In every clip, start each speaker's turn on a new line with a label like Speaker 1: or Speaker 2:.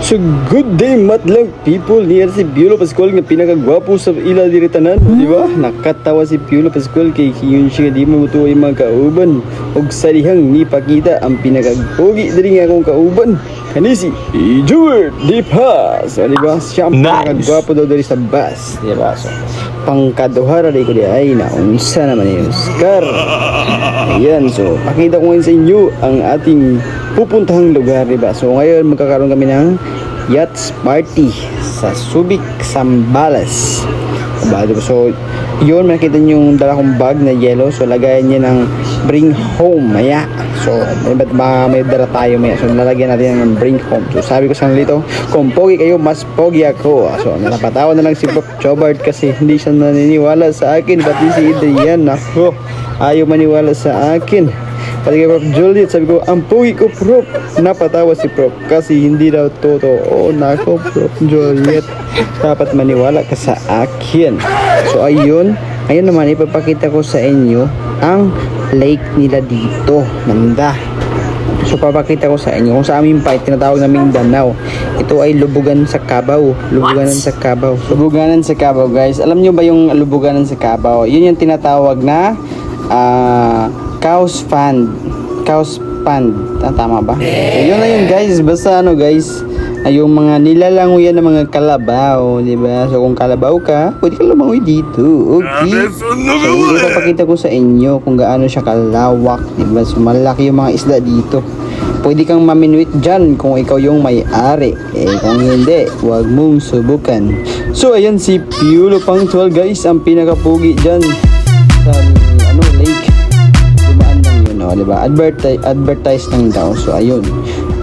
Speaker 1: So good day madlang people, niya si Piolo Pascual nga pinakagwapo sa ila diritanan, di ba? Nakatawa si Piolo Pascual kay yun siya di mamutuwa yung mga kauban og salihang ni pakita ang pinakagpogi diri nga akong kauban kanisi Jewel di pa. So di ba? Siya ang pinakagwapo daw diri sa bus, di ba? So pangkaduhara di ko di ay naunsa naman ni Oscar. Ayan, so pakita ko ngayon sa inyo ang ating pupuntahang lugar, diba? So ngayon magkakaroon kami ng yachts party sa Subic, Zambales, diba? So yun, makikita nyo yung dala kong bag na yellow. So lagayan niya ng bring home maya. So may dala tayo maya. So lalagyan natin ng bring home. So sabi ko sa nalito, kung pogi kayo, mas pogi ako. So napatawa na lang si Prof. Chobart kasi hindi siya naniniwala sa akin. Pati si Adrian, ako ayaw maniwala sa akin. Pati kay Prof. Juliet, sabi ko, ang pugi ko, Prof. Napatawa si Prof. Kasi hindi daw totoo. Nako, Prof. Juliet, dapat maniwala ka sa akin. So ayun, ngayon naman ipapakita ko sa inyo ang lake nila dito, Manda. So papakita ko sa inyo kung sa amin pa tinatawag naming Danau. Ito ay Lubugan sa Cavao. Lubuganan sa Cavao. Lubuganan sa Cavao, guys. Alam nyo ba yung Lubuganan sa Cavao? Yun yung tinatawag na Cows Fund. Tama ba? So, yun na yun, guys. Basta guys, ay yung mga nilalanguyan ng mga kalabaw, di ba? So kung kalabaw ka, pwede ka lumangoy dito. Okay. So ipapakita ko sa inyo kung gaano siya kalawak, di ba? So malaki yung mga isda dito. Pwede kang maminwit dyan kung ikaw yung may-ari. Kung hindi, huwag mong subukan. So ayan si Piolo Punctual, guys, ang pinakapugi dyan sa lake. Dumaan lang yun, diba? Advertise lang daw. So ayun,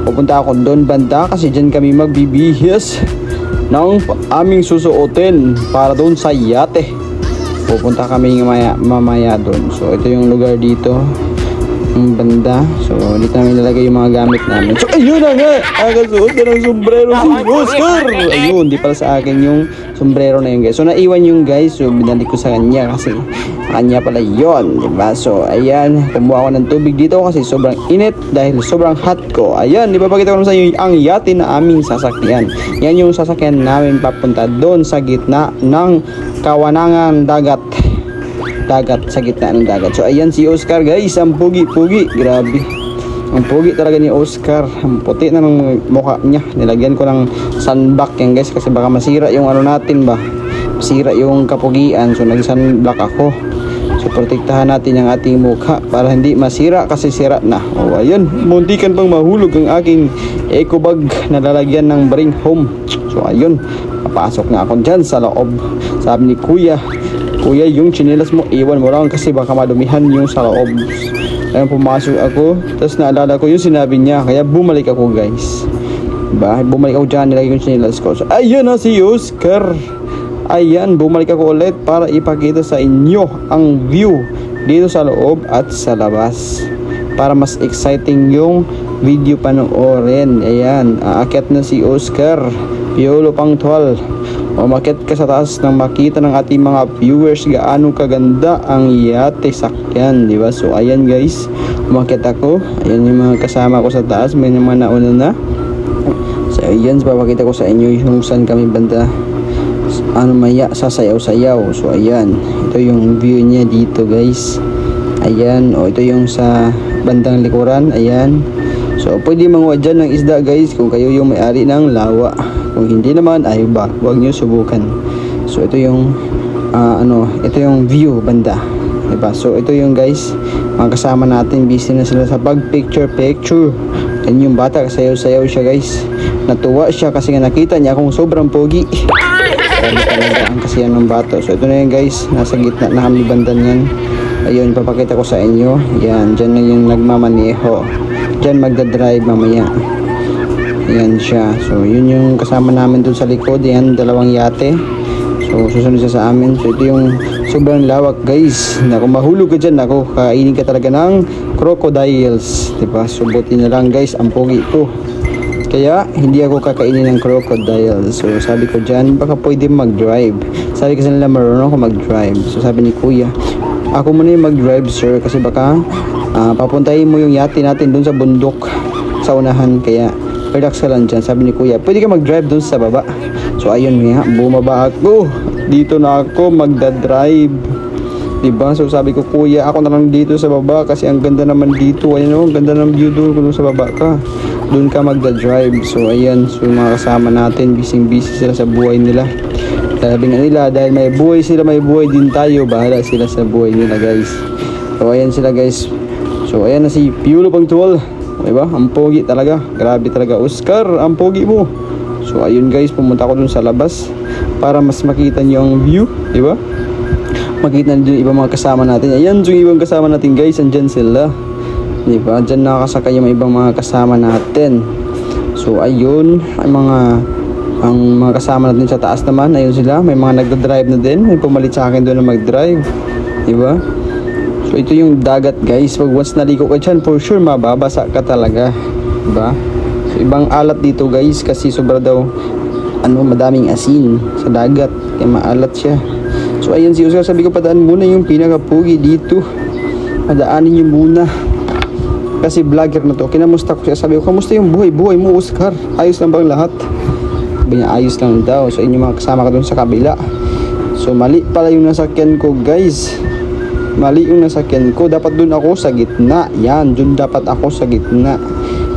Speaker 1: pupunta ako doon banda kasi dyan kami magbibihis ng aming susuotin para doon sa yate. Pupunta kami mamaya doon. So ito yung lugar dito, yung banda. So dito namin nilagay yung mga gamit namin. So ayun na nga, agasuot na ng sombrero si Oscar. Ayun, di pala sa akin yung sombrero na yun, guys. So naiwan yung guys, so binalik ko sa kanya kasi kanya pala yon, diba? So ayan, kumuha ko ng tubig dito kasi sobrang init dahil sobrang hot ko. Ayan, ipapakita ko naman sa inyo ang yate na aming sasakyan. Yan yung sasakyan namin papunta doon sa gitna ng kawanangan dagat sa gitna ng dagat. So ayan si Oscar, guys, ang pugi-pugi, grabe. Ang pugi talaga ni Oscar. Ang puti na ng mukha niya. Nilagyan ko ng sunblock yan, guys, kasi baka masira yung natin ba. Masira yung kapugian. So nag-sunblock ako. So protektahan natin ang ating mukha para hindi masira kasi sira na. O ayun, muntikan pang mahulog ang aking eco bag na lalagyan ng bring home. So ayun, papasok na ako dyan sa loob. Sabi ni Kuya, yung chinelas mo, iwan mo lang kasi baka madumihan yung sa loob. Ayun, pumasok ako, tapos naalala ko yung sinabi niya, kaya bumalik ako, guys. Diba? Bumalik ako dyan, nilagay yung chinelas ko. So ayun na si Oscar. Ayan, bumalik ako ulit para ipakita sa inyo ang view dito sa loob at sa labas para mas exciting yung video panoorin. Ayan, aakyat na si Oscar, Piolo Punctual. Umakyat ka sa taas nang makita ng ating mga viewers gaano kaganda ang yate sakyan, di ba? So ayan, guys, umakyat ako. Ayan yung mga kasama ko sa taas, may naman nauna na. So ayan, papakita ko sa inyo yung saan kami banda maya sasayaw-sayaw. So ayan, ito yung view niya dito, guys. Ayan, ito yung sa bandang likuran. Ayan, so pwede manguha dyan ng isda, guys, kung kayo yung may-ari ng lawa. Kung hindi naman, ay huwag nyo subukan. So ito yung ito yung view banda, diba? So ito yung, guys, mga kasama natin, busy na sila sa pag picture. Yan yung bata, sayaw-sayaw siya, guys. Natuwa siya kasi nga nakita niya akong sobrang pogi. Talaga ang kasiyan ng bata. So ito na yun, guys, nasa gitna na kami bandan yan. Ayun, papakita ko sa inyo. Yan, dyan na yung nagmamaneho, dyan magdadrive mamaya. Yan siya. So yun yung kasama namin dun sa likod. Yan, dalawang yate. So susunod siya sa amin. So ito yung sobrang lawak, guys, na kung mahulog ka dyan, ako, kainin ka talaga ng crocodiles, diba? So buti na lang, guys, ang pogi ko, kaya hindi ako kakainin ng crocodile. So sabi ko dyan, baka pwede mag-drive. Sabi kasi nila marunong ako mag-drive. So sabi ni Kuya, ako muna yung mag-drive, sir, kasi baka papuntahin mo yung yate natin dun sa bundok sa unahan. Kaya relax ka lang dyan. Sabi ni kuya, pwede ka mag-drive dun sa baba. So ayun nga, bumaba ako. Dito na ako magdadrive. Diba? So sabi ko, kuya, ako na lang dito sa baba kasi ang ganda naman dito. Ayun o, ang ganda ng view doon kung sa baba ka. Doon ka magdadrive. So ayan, so mga kasama natin, busy sila sa buhay nila. Sabi nga nila, dahil may buhay sila, may buhay din tayo. Bahala sila sa buhay nila, guys. So ayan sila, guys. So ayan na si Piolo Punctual. Diba? Ang pogi talaga. Grabe talaga. Oscar, ang pogi mo. So ayun, guys, pumunta ako dun sa labas para mas makita niyo ang view. Diba? Makita niyo yung ibang mga kasama natin. Ayan yung ibang kasama natin, guys. Andyan sila. Diba? Dyan nakakasakay yung ibang mga kasama natin. So ayun, ang mga kasama natin sa taas naman, ayun sila, may mga nagda-drive na din, may pumalit sa akin doon na mag-drive, diba? So ito yung dagat, guys. Pag once naligo ka dyan, for sure mababasa ka talaga, diba? So ibang alat dito, guys, kasi sobra daw madaming asin sa dagat, kaya maalat siya. So ayun si Oscar, sabi ko padaan muna yung pinakapugi dito, padaanin nyo muna kasi vlogger na to. Kinamusta ko siya, sabi ko, kamusta yung buhay mo, Oscar? Ayos lang bang lahat? Sabi niya, ayos lang daw. So inyo mga kasama ka dun sa kabila. So mali pala yung nasakyan ko, guys. Mali yung nasakyan ko. Dapat dun ako sa gitna. Yan, dun dapat ako sa gitna.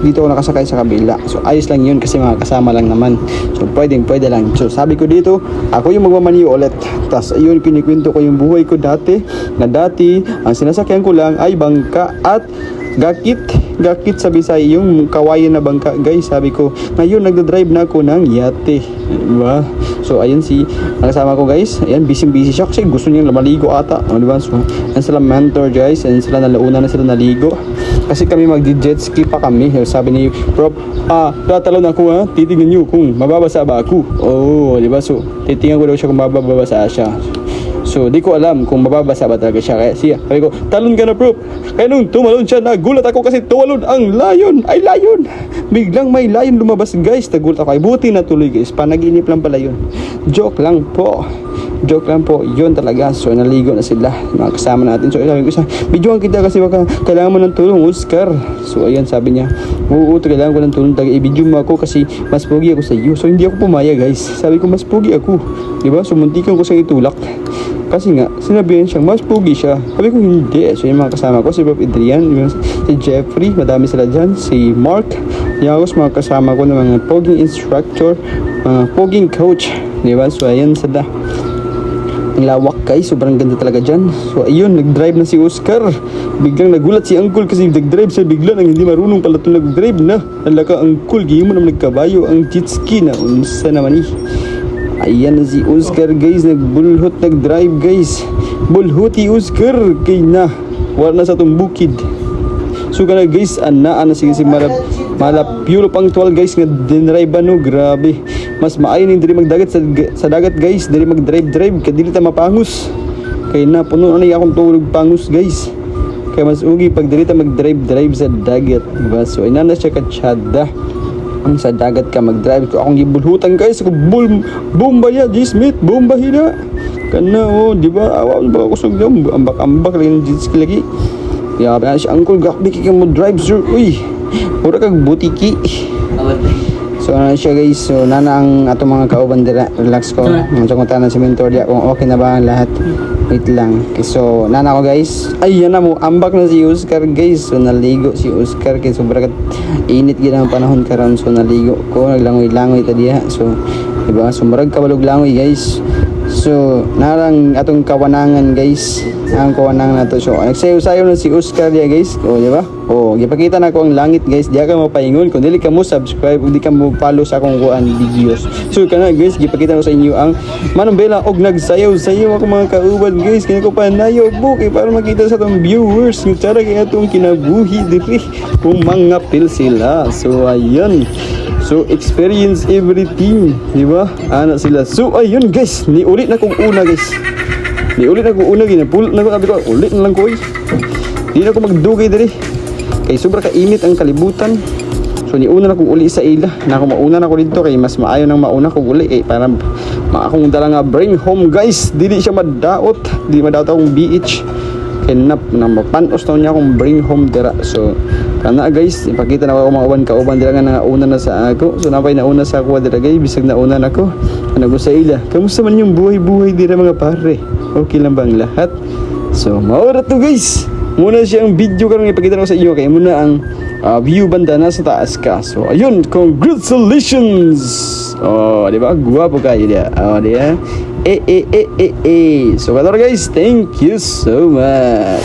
Speaker 1: Dito ako nakasakay sa kabila. So ayos lang yun kasi mga kasama lang naman. So pwede lang. So sabi ko dito, ako yung magmamaniyo ulit. Tapos ayun, kinikwento ko yung buhay ko dati. Na dati, ang sinasakyan ko lang ay bangka at gakit sa Bisay, yung kawayan na bangka, guys. Sabi ko, ngayon nagda-drive na ako ng yate, diba? So ayun si kasama ko, guys. Ayan, busy siya kasi gusto niya maligo ata, diba? So yan sila mentor, guys. Yan sila, nalauna na sila naligo kasi kami mag-jet ski pa kami. Sabi ni Prof, tatalon ako ha, titignan nyo kung mababasa ba ako. Oh, diba? So titingnan ko daw siya kung mababasa siya. So, di ko alam kung mababasa ba talaga siya. Kaya siya, sabi ko, talon ka na, Prof. Kaya nung tumalon siya, nagulat ako kasi tumalon ang lion. Ay, lion! Biglang may lion lumabas, guys. Nagulat ako. Ay, buti na tuloy, guys. Panaginip lang pala yun. Joke lang po. Yun talaga. So, naligo na sila. Mga kasama natin. So, sabi ko siya, videoan kita kasi baka kailangan mo ng tulong, Oscar. So, ayan, sabi niya, oo, kailangan ko ng tulong. I-video mo ako kasi mas pogi ako sa iyo. So, hindi ako pumaya, guys. Sabi ko, mas pogi ako. Diba? So, muntikan ko siyang itulak. Kasi nga, sinabihan siyang mas pogi siya. Sabi ko hindi. So yung mga kasama ko, si Bob Adrian, si Jeffrey, madami sila dyan, si Mark, yung mga kasama ko ng mga poging instructor, mga poging coach, diba? So ayan sila. Ang lawak, guys, sobrang ganda talaga dyan. So ayun, nag-drive na si Oscar. Biglang nagulat si Uncle kasi nag-drive siya bigla nang hindi marunong pala ito nag-drive na. Alaka, Uncle, gihin mo naman nagkabayo ang jet ski na unsa naman eh. Ayan na si Oscar, guys, nag-drive, guys. Bulhuti Oscar kay na wala na sa itong bukid. So kana, guys, ana sige si Piolo Punctual, guys, nga dinrive no, grabe. Mas maayo ning diri magdagat sa dagat, guys. Diri mag-drive kadili ta mapangus. Kay na puno na akong tulog pangus, guys. Kaya mas ugi pag diri ta mag-drive sa dagat, diba? So ina na siya katsada. Ang sa dagat ka mag-drive ko akong gibulhutan, guys. Ako bomba ya, G-Smith, bomba hina. Kana di ba? Awa ba ako sug dam, ambak lang jet ski lagi. Ya ba si Uncle gakbi kay mo drive, sir. Uy. Ora kag butiki. So siya, guys. So nana ang atong mga kauban dira. Relax ko. Ang sungutan na si mentor dia kung okay na ba ang lahat. Wait lang. So nana ko, guys. Ay yan na mo, ambak na si Oscar, guys. So naligo si Oscar kay sobrang init gid ang panahon karon. So naligo ko, naglangoy-langoy ta diha. So diba? So murag kabalog langoy, guys. So narang atong kawanangan, guys. Ang kawanangan nato. So nagsayo-sayo na si Oscar diha, guys. O di ba? O gipakita na ko ang langit, guys. Diha ka mapaingon kung dili ka mo subscribe ug di ka mo follow sa akong kuan videos. So kana, guys, gipakita ko sa inyo ang manumbela og nagsayaw-sayaw ako mga kauban, guys. Kaya ko panayo kay para makita sa atong viewers ng tsara kay atong kinabuhi diri kung mga pil sila. So ayun. So experience everything, di ba? Ana sila. So ayun, guys, niulit na kong una, guys. Niulit na kong una, ginapulot na ko, sabi ko, ulit na lang ko, eh. Di na ako magdugay diri. Kay sobra ka-init ang kalibutan. So niuna na kong uli sa ila. Na ako mauna na ko dito kay mas maayo nang mauna kong uli, eh. Para akong dala nga bring home, guys. Dili siya madaot. Di madaot akong BH. kinap na mapanos na niya akong bring home dira. So kana guys, ipakita na ako mga kauban dira nga una na sa ako. So napay nauna sa ako dira guys, bisag nauna na ako. Ano ko sa ila? Kamusta man yung buhay-buhay dira mga pare? Okay lang bang lahat? So maura to guys. Muna siyang video karon ipakita ko sa inyo kay muna ang view banda na sa taas ka. So ayun, congratulations. Oh, di ba? Guwapo kayo dia. Oh, dia. So kato guys, thank you so much.